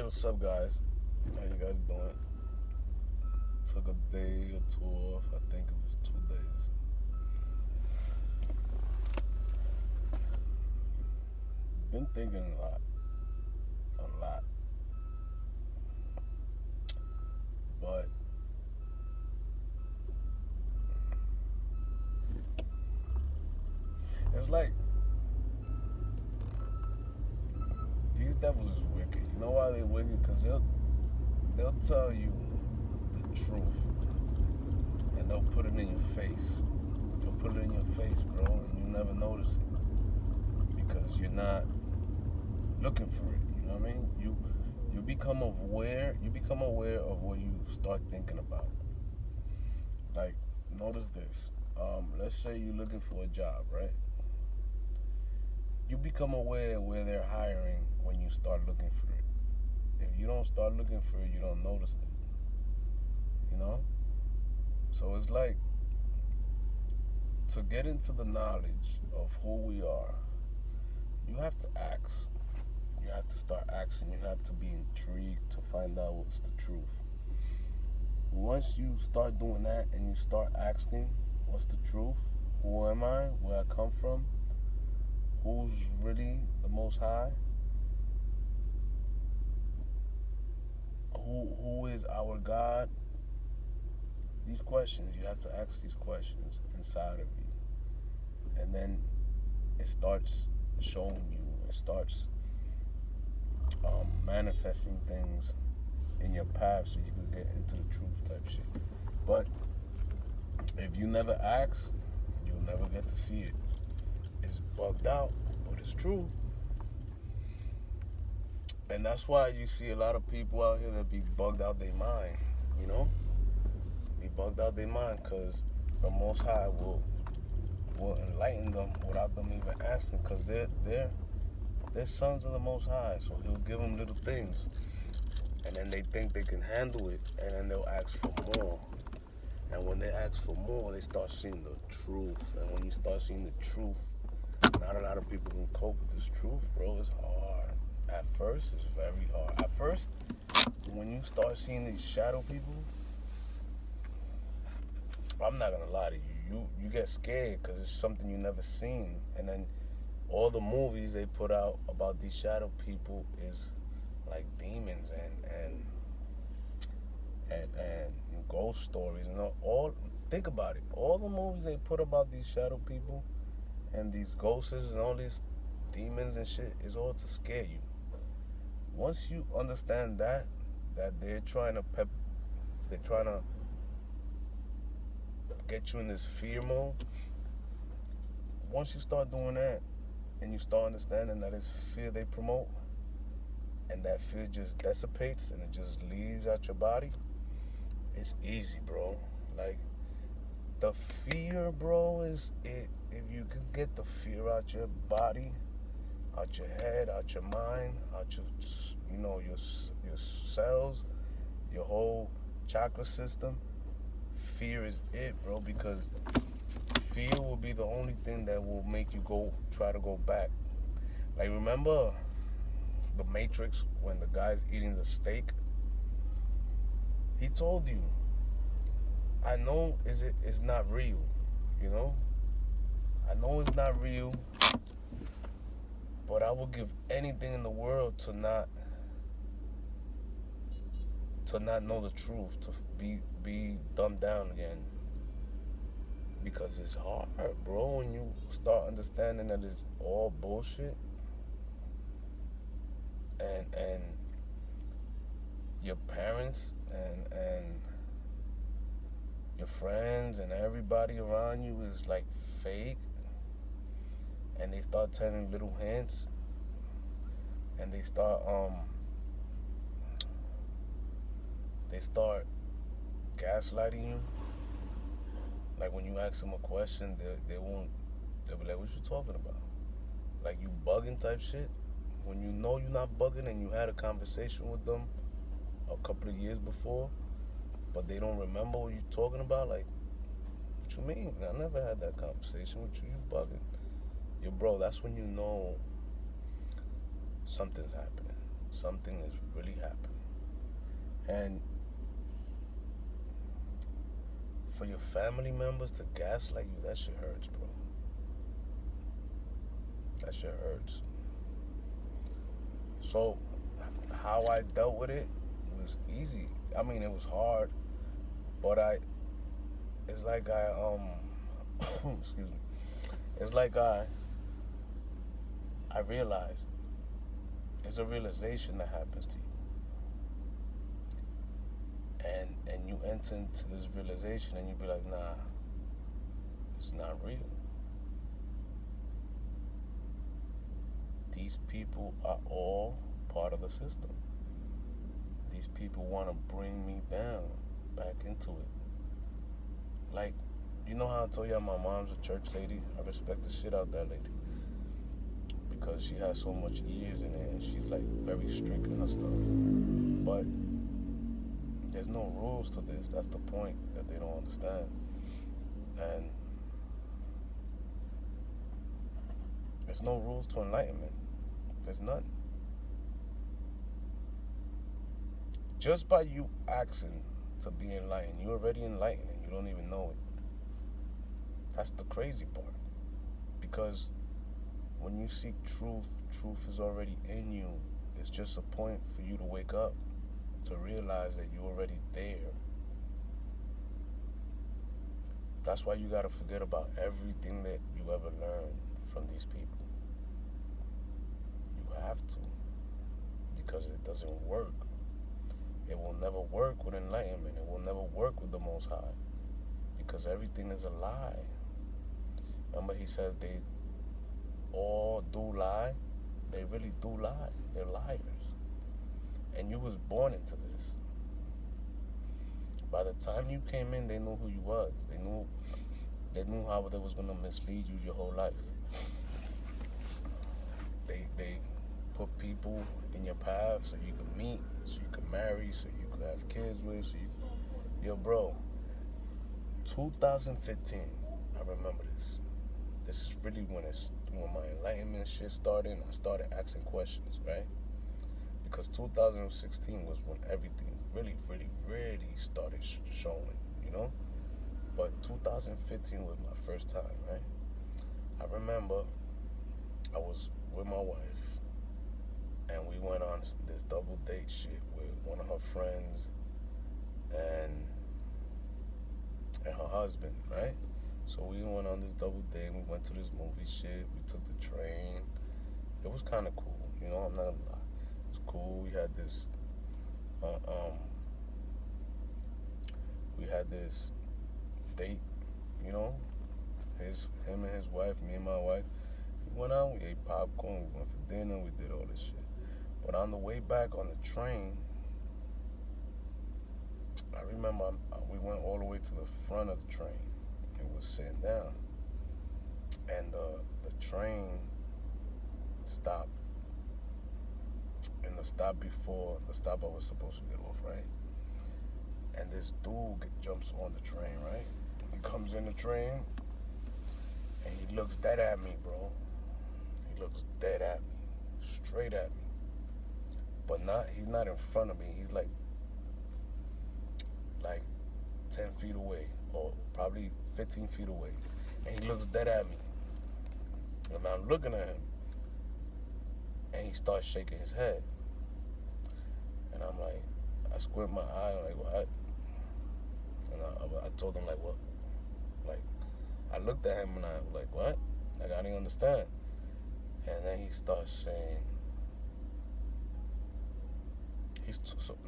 Hey, what's up, guys? How you guys doing? Took a day or two off. I think it was 2 days. Been thinking a lot. But it's like these devils is wicked. You know why they wicked? Because they'll tell you the truth and they'll put it in your face. They'll put it in your face, bro, and you never notice it because you're not looking for it. You know what I mean? You become aware. You become aware of what you start thinking about. Like, notice this. Let's say you're looking for a job, right? You become aware where they're hiring when you start looking for it. If you don't start looking for it, you don't notice it. You know? So it's like to get into the knowledge of who we are, you have to ask. You have to start asking. You have to be intrigued to find out what's the truth. Once you start doing that and you start asking, what's the truth? Who am I? Where I come from? Who's really the Most High? Who is our God? These questions, you have to ask these questions inside of you. And then it starts showing you, it starts manifesting things in your path so you can get into the truth type shit. But if you never ask, you'll never get to see it. It's bugged out, but it's true. And that's why you see a lot of people out here that be bugged out their mind, you know? Be bugged out their mind because the Most High will enlighten them without them even asking, because they're sons of the Most High, so He'll give them little things. And then they think they can handle it, and then they'll ask for more. And when they ask for more, they start seeing the truth. And when you start seeing the truth, not a lot of people can cope with this truth, bro. It's hard. At first, it's very hard. At first, when you start seeing these shadow people, I'm not gonna lie to you. You get scared because it's something you never seen. And then all the movies they put out about these shadow people is like demons and ghost stories and all. Think about it. All the movies they put about these shadow people and these ghosts and all these demons and shit is all to scare you. Once you understand that they're trying to get you in this fear mode. Once you start doing that and you start understanding that it's fear they promote, and that fear just dissipates and it just leaves out your body, it's easy, bro. Like, the fear, bro, is it. If you can get the fear out your body, out your head, out your mind, out your cells, your whole chakra system, fear is it, bro, because fear will be the only thing that will make you try to go back. Like, remember the Matrix when the guy's eating the steak? He told you, I know it's not real, you know? I know it's not real, but I will give anything in the world to not know the truth, to be dumbed down again. Because it's hard, bro, when you start understanding that it's all bullshit. And your parents and your friends and everybody around you is like fake, and they start telling little hints, and they start gaslighting you. Like, when you ask them a question, they'll be like, what you talking about? Like, you bugging type shit. When you know you're not bugging and you had a conversation with them a couple of years before, but they don't remember what you're talking about, like, what you mean? I never had that conversation with you. You bugging. Yo, bro, that's when you know something's happening. something is really happening. And for your family members to gaslight you, that shit hurts, bro. That shit hurts. So, how I dealt with it was easy. I mean, it was hard, but it's like excuse me. It's like I realized it's a realization that happens to you. And you enter into this realization and you be like, nah, it's not real. These people are all part of the system. These people want to bring me down back into it. Like, you know how I told you my mom's a church lady? I respect the shit out that lady. Because she has so much years in it and she's like very strict in her stuff. But there's no rules to this. That's the point that they don't understand. And there's no rules to enlightenment. There's none. Just by you asking to be enlightened, you're already enlightened and you don't even know it. That's the crazy part. Because when you seek truth, truth is already in you. It's just a point for you to wake up, to realize that you're already there. That's why you gotta forget about everything that you ever learned from these people. You have to. Because it doesn't work. It will never work with enlightenment. It will never work with the Most High. Because everything is a lie. Remember he says they all do lie. They really do lie. They're liars. And you was born into this. By the time you came in, they knew who you was. They knew how they was gonna mislead you your whole life. They put people in your path so you could meet, so you could marry, so you could have kids with, yo bro, 2015, I remember this. This is really when my enlightenment shit started and I started asking questions, right? Because 2016 was when everything really, really, really started showing, you know? But 2015 was my first time, right? I remember I was with my wife and we went on this double date shit with one of her friends and her husband, right? So we went on this double date, we went to this movie shit, we took the train. It was kind of cool, you know, I'm not gonna lie. It was cool. We had this date, you know, him and his wife, me and my wife. We went out, we ate popcorn, we went for dinner, we did all this shit. But on the way back on the train, I remember we went all the way to the front of the train and was sitting down. And the train stopped. And the stop before the stop I was supposed to get off, right? And this dude jumps on the train, right? He comes in the train and he looks dead at me, bro. He looks dead at me, straight at me. But he's not in front of me. He's like 10 feet away, or probably 15 feet away. And he looks dead at me. And I'm looking at him. And he starts shaking his head. And I'm like, I squint my eye, I'm like, what? And I told him, like, what? Like, I looked at him and I was like, what? Like, I didn't understand. And then he starts saying,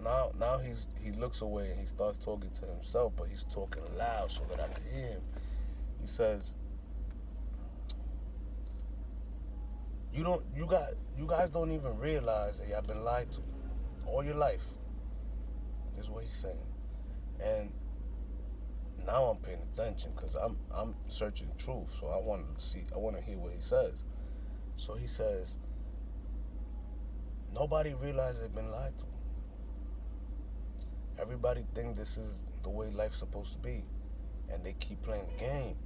now he looks away and he starts talking to himself, but he's talking loud so that I can hear him. He says, you guys don't even realize that y'all been lied to all your life. This is what he's saying. And now I'm paying attention because I'm searching truth, so I want to hear what he says. So he says, nobody realizes they've been lied to. Everybody think this is the way life's supposed to be, and they keep playing the game.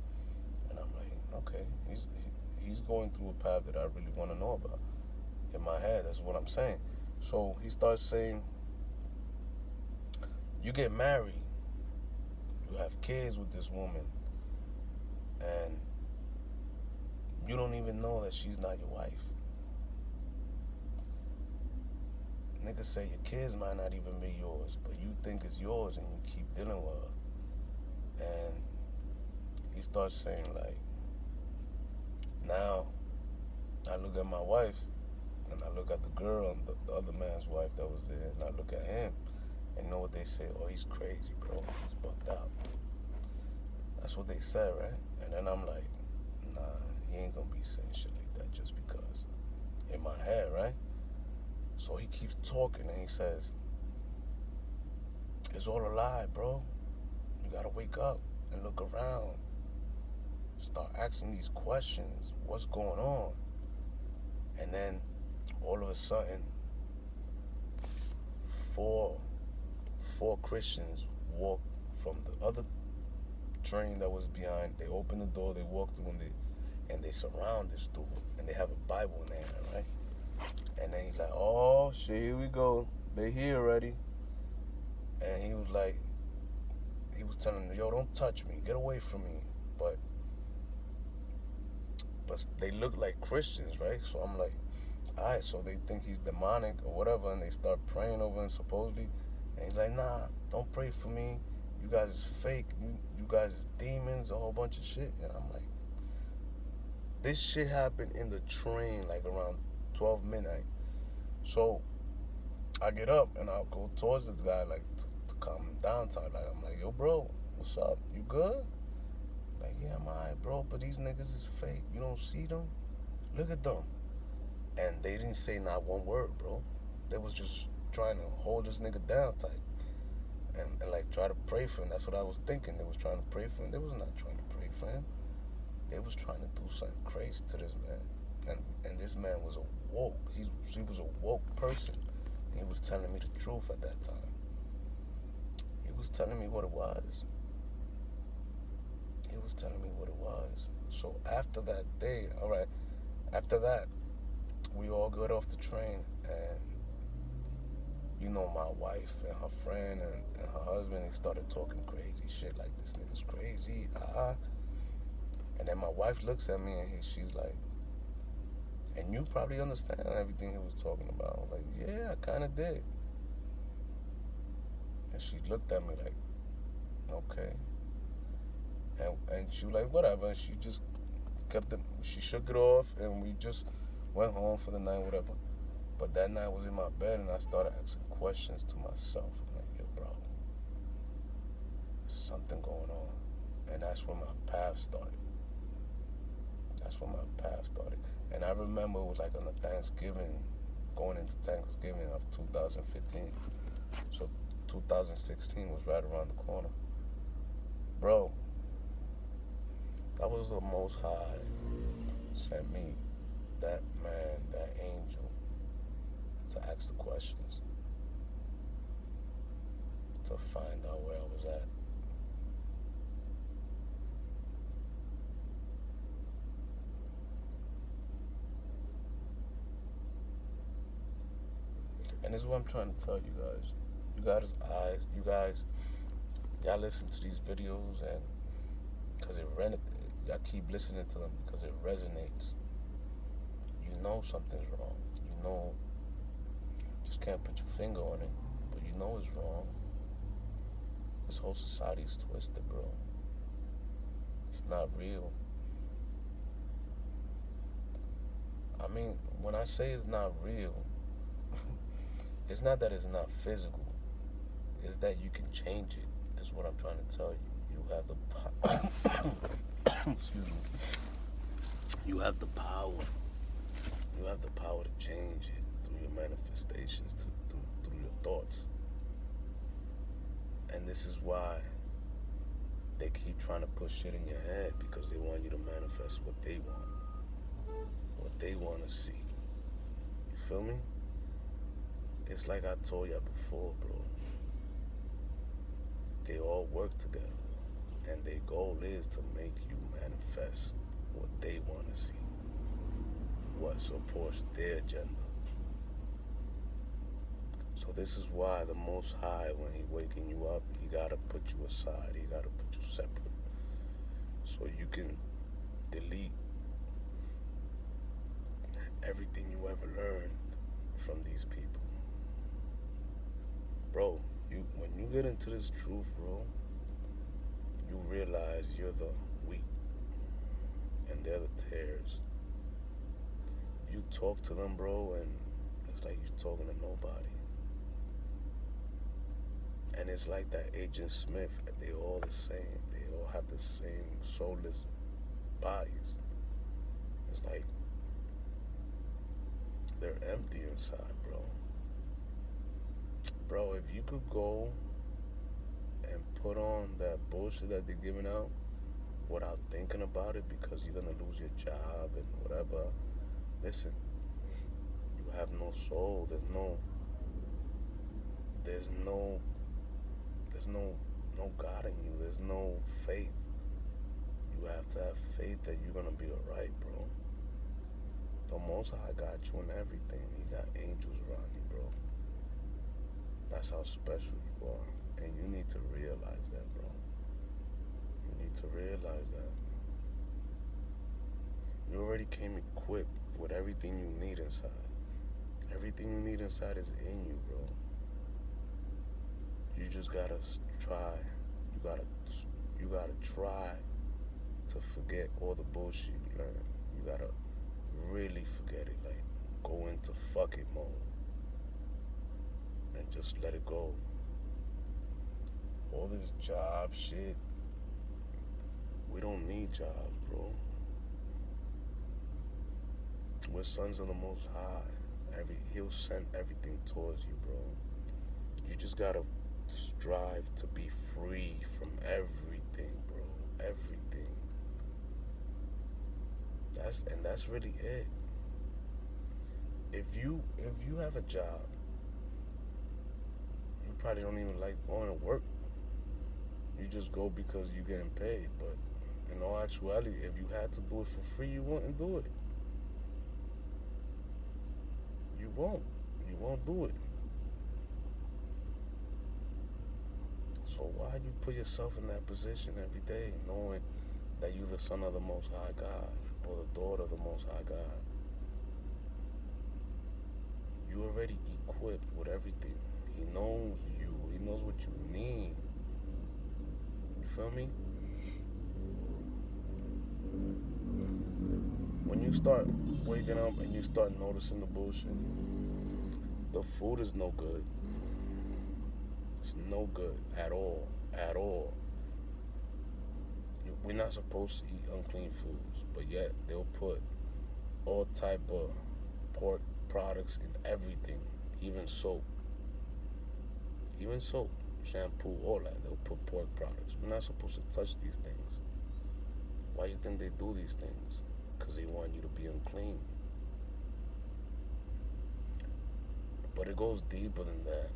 And I'm like, okay, he's going through a path that I really want to know about. In my head, that's what I'm saying. So he starts saying, you get married, you have kids with this woman, and you don't even know that she's not your wife. Niggas say your kids might not even be yours, but you think it's yours and you keep dealing with her. And he starts saying, like, now I look at my wife and I look at the girl and the other man's wife that was there, and I look at him and you know what they say? Oh, he's crazy, bro. He's bugged out. That's what they said, right? And then I'm like, nah, he ain't gonna be saying shit like that just because. In my head, right? So he keeps talking and he says, it's all a lie, bro. You gotta wake up and look around. Start asking these questions. What's going on? And then all of a sudden, four Christians walk from the other train that was behind. They open the door, they walk through, and they surround this dude, and they have a Bible in their hand, right? And then he's like, oh shit, here we go. They here already. And he was like, he was telling them, yo, don't touch me, get away from me. But they look like Christians, right? So I'm like, all right, so they think he's demonic or whatever, and they start praying over him supposedly. And he's like, nah, don't pray for me. You guys is fake. You guys is demons, a whole bunch of shit. And I'm like, this shit happened in the train like around 12 midnight. So I get up and I'll go towards this guy like to calm him down. I'm like, yo, bro, what's up? You good? Like, yeah, I'm alright, bro, but these niggas is fake. You don't see them? Look at them. And they didn't say not one word, bro. They was just trying to hold this nigga down tight. And like try to pray for him. That's what I was thinking. They was trying to pray for him. They was not trying to pray for him. They was trying to do something crazy to this man. And this man was a woke. He was a woke person. And he was telling me the truth at that time. He was telling me what it was. He was telling me what it was. So after that day, all right, after that, we all got off the train, and you know, my wife and her friend and her husband, they started talking crazy shit like, this nigga's crazy, And then my wife looks at me and she's like, and you probably understand everything he was talking about. I'm like, yeah, I kind of did. And she looked at me like, okay. And she was like, whatever. And she just she shook it off, and we just went home for the night, whatever. But that night I was in my bed and I started asking questions to myself. I'm like, yo, bro, there's something going on. And that's when my path started. And I remember it was like on a Thanksgiving, going into Thanksgiving of 2015. So 2016 was right around the corner. Bro, that was the Most High sent me that man, that angel, to ask the questions, to find out where I was at. And this is what I'm trying to tell you guys. You guys, y'all listen to these videos, and because y'all keep listening to them because it resonates. You know something's wrong. You know, just can't put your finger on it, but you know it's wrong. This whole society is twisted, bro. It's not real. I mean, when I say it's not real, it's not that it's not physical. It's that you can change it. That's what I'm trying to tell you. You have the excuse me. You have the power. You have the power to change it through your manifestations, through your thoughts. And this is why they keep trying to put shit in your head, because they want you to manifest what they want. What they want to see. You feel me? It's like I told y'all before, bro. They all work together, and their goal is to make you manifest what they want to see, what supports their agenda. So this is why the Most High, when He waking you up, He gotta put you aside. He gotta put you separate, so you can delete everything you ever learned from these people, bro. When you get into this truth, bro, you realize you're the wheat and they're the tares. You talk to them, bro, and it's like you're talking to nobody. And it's like that Agent Smith, they all the same. They all have the same soulless bodies. It's like they're empty inside, bro. Bro, if you could go and put on that bullshit that they're giving out without thinking about it because you're gonna lose your job and whatever, listen, you have no soul. There's no God in you. There's no faith. You have to have faith that you're gonna be alright, bro. The Most High got you in everything. He got angels around you, bro. That's how special you are. And you need to realize that, bro. You need to realize that. You already came equipped with everything you need inside. Everything you need inside is in you, bro. You just gotta try. You gotta try to forget all the bullshit you learned. You gotta really forget it. Like, go into fuck it mode. And just let it go. All this job shit, we don't need jobs, bro. We're sons of the Most High. He'll send everything towards you, bro. You just gotta strive to be free from everything, bro. Everything. That's really it. If you have a job, you probably don't even like going to work. You just go because you're getting paid. But in all actuality, if you had to do it for free, you wouldn't do it. You won't. You won't do it. So why you put yourself in that position every day, knowing that you're the son of the Most High God or the daughter of the Most High God? You already equipped with everything. He knows you. He knows what you need. You feel me? When you start waking up and you start noticing the bullshit, the food is no good. It's no good at all. At all. We're not supposed to eat unclean foods, but yet they'll put all type of pork products in everything, even soap. Even soap, shampoo, all that. They'll put pork products. We're not supposed to touch these things. Why do you think they do these things? Because they want you to be unclean. But it goes deeper than that.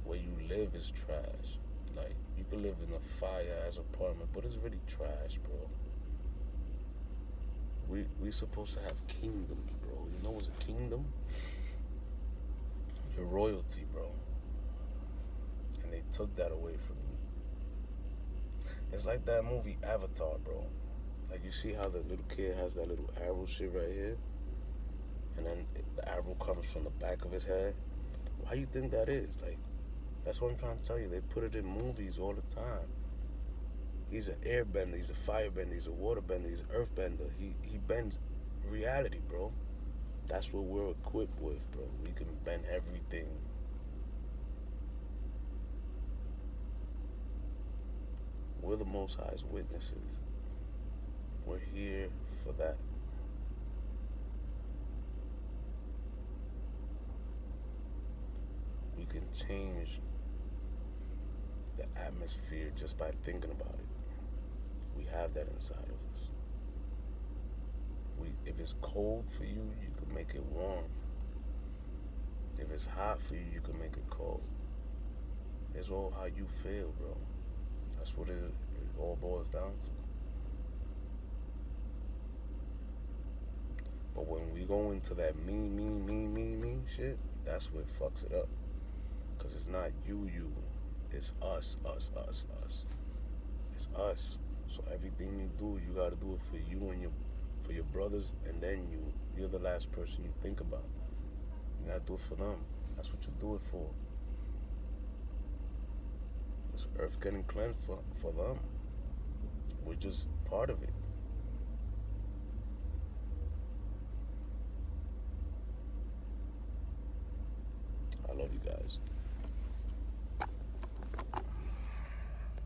Where you live is trash. Like, you could live in a fire-ass apartment, but it's really trash, bro. We supposed to have kingdoms, bro. You know what's a kingdom? Your royalty, bro. And they took that away from you. It's like that movie Avatar, bro. Like, you see how the little kid has that little arrow shit right here? And then the arrow comes from the back of his head? Why you think that is? Like, that's what I'm trying to tell you. They put it in movies all the time. He's an airbender, he's a firebender, he's a waterbender, he's an earthbender. He bends reality, bro. That's what we're equipped with, bro. We can bend everything. We're the Most High's witnesses. We're here for that. We can change the atmosphere just by thinking about it. We have that inside of us. If it's cold for you, you can make it warm. If it's hot for you, you can make it cold. It's all how you feel, bro. That's what it all boils down to. But when we go into that me shit, that's what fucks it up. Because it's not you. It's us. It's us. So everything you do, you gotta do it for you and for your brothers, and then you. You're the last person you think about. You gotta do it for them. That's what you do it for. This earth getting cleansed for them. We're just part of it. I love you guys.